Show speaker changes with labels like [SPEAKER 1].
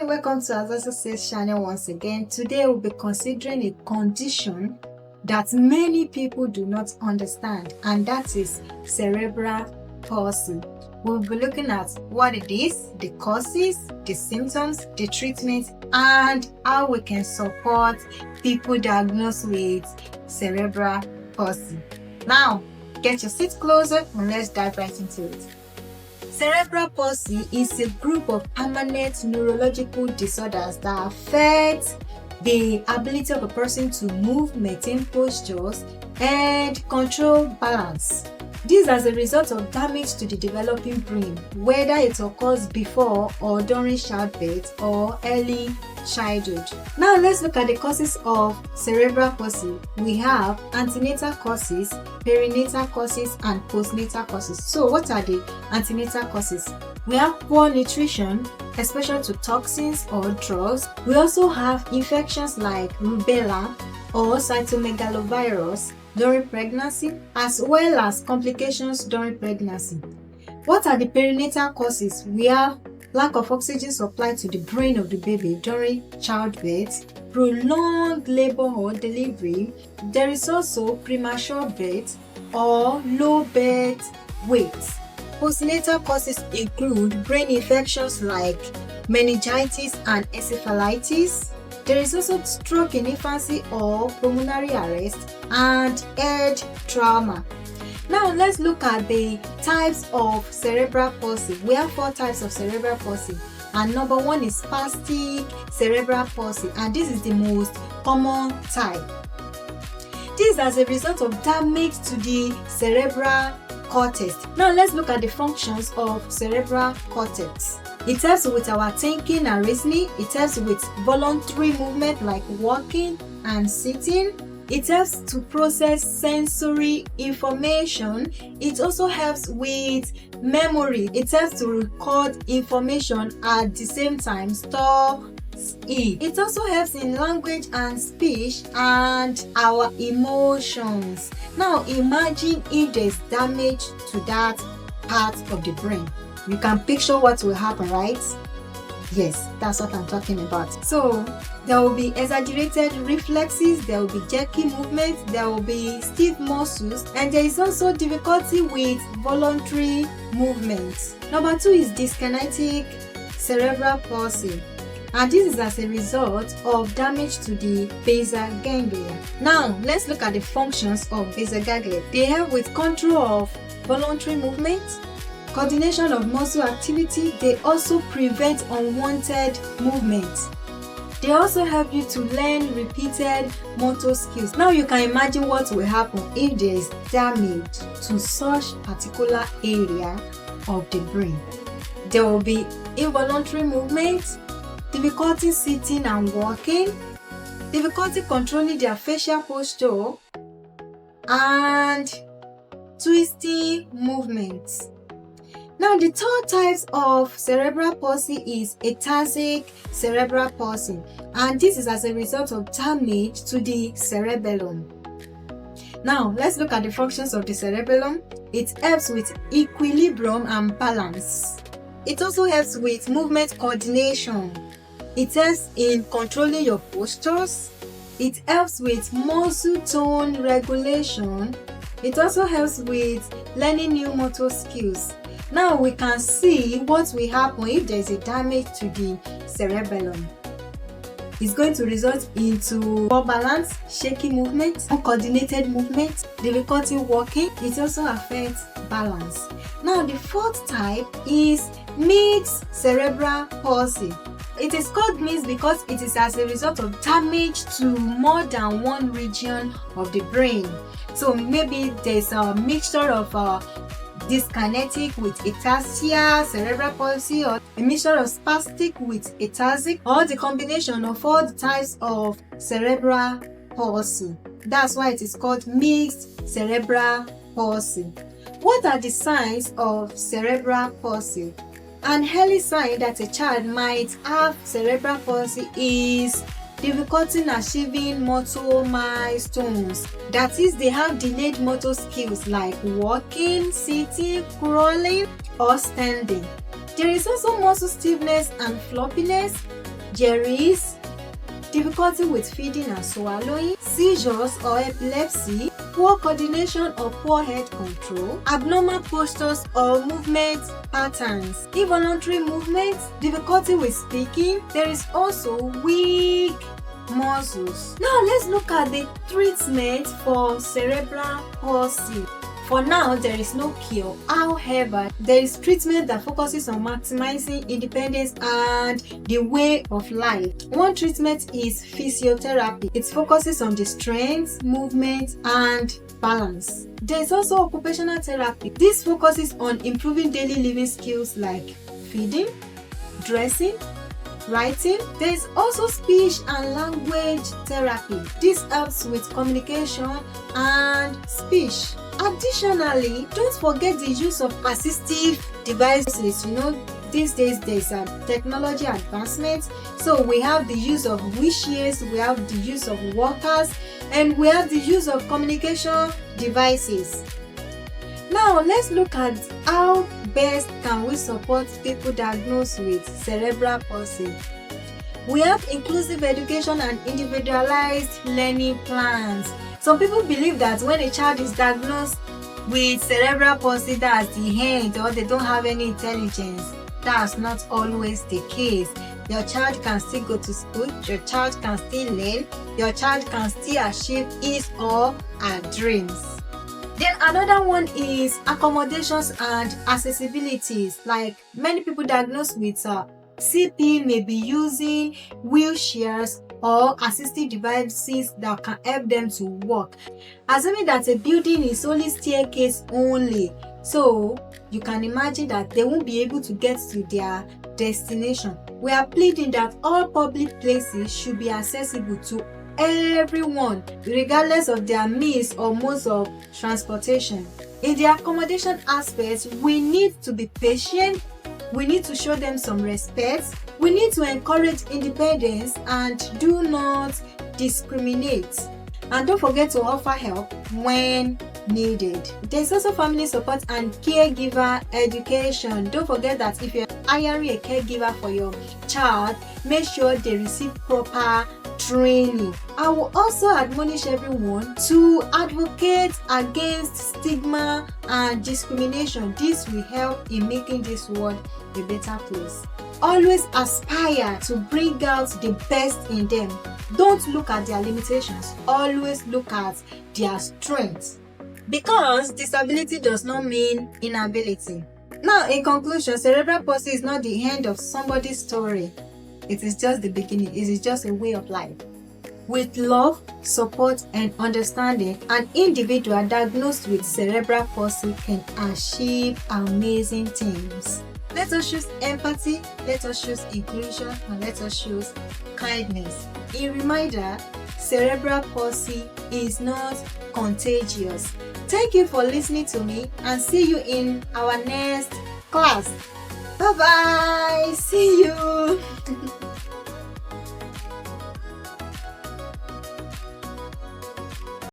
[SPEAKER 1] welcome to Azazo Says channel once again. Today we'll be considering a condition that many people do not understand, and that is cerebral palsy. We'll be looking at what it is, the causes, the symptoms, the treatment, and how we can support people diagnosed with cerebral palsy. Now, get your seat closer and let's dive right into it. Cerebral palsy is a group of permanent neurological disorders that affect the ability of a person to move, maintain postures, and control balance. This is as a result of damage to the developing brain, whether it occurs before or during childbirth or early childhood. Now let's look at the causes of cerebral palsy. We have antenatal causes, perinatal causes, and postnatal causes. So what are the antenatal causes? We have poor nutrition, especially to toxins or drugs. We also have infections like rubella or cytomegalovirus during pregnancy, as well as complications during pregnancy. What are the perinatal causes? We have lack of oxygen supply to the brain of the baby during childbirth, prolonged labor or delivery. There is also premature birth or low birth weight. Postnatal causes include brain infections like meningitis and encephalitis. There is also stroke in infancy or pulmonary arrest and head trauma. Now let's look at the types of cerebral palsy. We have 4 types of cerebral palsy, and number 1 is spastic cerebral palsy, and this is the most common type. This is as a result of damage to the cerebral cortex. Now let's look at the functions of cerebral cortex. It helps with our thinking and reasoning. It helps with voluntary movement like walking and sitting. It helps to process sensory information. It also helps with memory. It helps to record information at the same time, store it. It also helps in language and speech and our emotions. Now imagine if there's damage to that part of the brain. You can picture what will happen, right? Yes, that's what I'm talking about. So there will be exaggerated reflexes, there will be jerky movements, there will be stiff muscles, and there is also difficulty with voluntary movements. Number 2 is dyskinetic cerebral palsy, and this is as a result of damage to the basal ganglia. Now let's look at the functions of basal ganglia. They help with control of voluntary movement, coordination of muscle activity. They also prevent unwanted movement. They also help you to learn repeated motor skills. Now you can imagine what will happen if there is damage to such particular area of the brain. There will be involuntary movement, difficulty sitting and walking, difficulty controlling their facial posture, and twisting movements. Now the 3rd type of cerebral palsy is atasic cerebral palsy, and this is as a result of damage to the cerebellum. Now let's look at the functions of the cerebellum. It helps with equilibrium and balance. It also helps with movement coordination. It helps in controlling your postures. It helps with muscle tone regulation. It also helps with learning new motor skills. Now we can see what will happen if there is a damage to the cerebellum. It's going to result into poor balance, shaky movement, uncoordinated movement, difficulty walking. It also affects balance. Now the 4th type is mixed cerebral palsy. It is called mixed because it is as a result of damage to more than one region of the brain. So maybe there's a mixture of dyskinetic with ataxia cerebral palsy, or a mixture of spastic with atasic, or the combination of all the types of cerebral palsy. That's why it is called mixed cerebral palsy. What are the signs of cerebral palsy? An early sign that a child might have cerebral palsy is difficulty in achieving motor milestones. That is, they have delayed motor skills like walking, sitting, crawling, or standing. There is also muscle stiffness and floppiness. There is difficulty with feeding and swallowing, seizures or epilepsy, poor coordination or poor head control, abnormal postures or movement patterns, involuntary movements, difficulty with speaking. There is also weak muscles. Now let's look at the treatment for cerebral palsy. For now, there is no cure. However, there is treatment that focuses on maximizing independence and the way of life. One treatment is physiotherapy. It focuses on the strength, movement, and balance. There is also occupational therapy. This focuses on improving daily living skills like feeding, dressing, writing. There is also speech and language therapy. This helps with communication and speech. Additionally, don't forget the use of assistive devices. These days there's technology advancement. So we have the use of wheelchairs, we have the use of walkers, and we have the use of communication devices. Now let's look at how best can we support people diagnosed with cerebral palsy. We have inclusive education and individualized learning plans. Some people believe that when a child is diagnosed with cerebral palsy, that's the end, or they don't have any intelligence. That's not always the case. Your child can still go to school, your child can still learn, your child can still achieve his or her dreams. Then another one is accommodations and accessibilities. Like many people diagnosed with CP may be using wheelchairs or assistive devices that can help them to walk. Assuming that a building is only staircase only, so you can imagine that they won't be able to get to their destination. We are pleading that all public places should be accessible to everyone, regardless of their means or modes of transportation. In the accommodation aspect, we need to be patient. We need to show them some respect. We need to encourage independence and do not discriminate. And don't forget to offer help when needed. There's also family support and caregiver education. Don't forget that if you're hiring a caregiver for your child, make sure they receive proper training. I will also admonish everyone to advocate against stigma and discrimination. This will help in making this world a better place. Always aspire to bring out the best in them. Don't look at their limitations. Always look at their strengths. Because disability does not mean inability. Now, in conclusion, cerebral palsy is not the end of somebody's story. It is just the beginning. It is just a way of life. With love, support, and understanding, an individual diagnosed with cerebral palsy can achieve amazing things. Let us choose empathy, let us choose inclusion, and let us choose kindness. A reminder, cerebral palsy is not contagious. Thank you for listening to me, and see you in our next class. Bye bye. See you.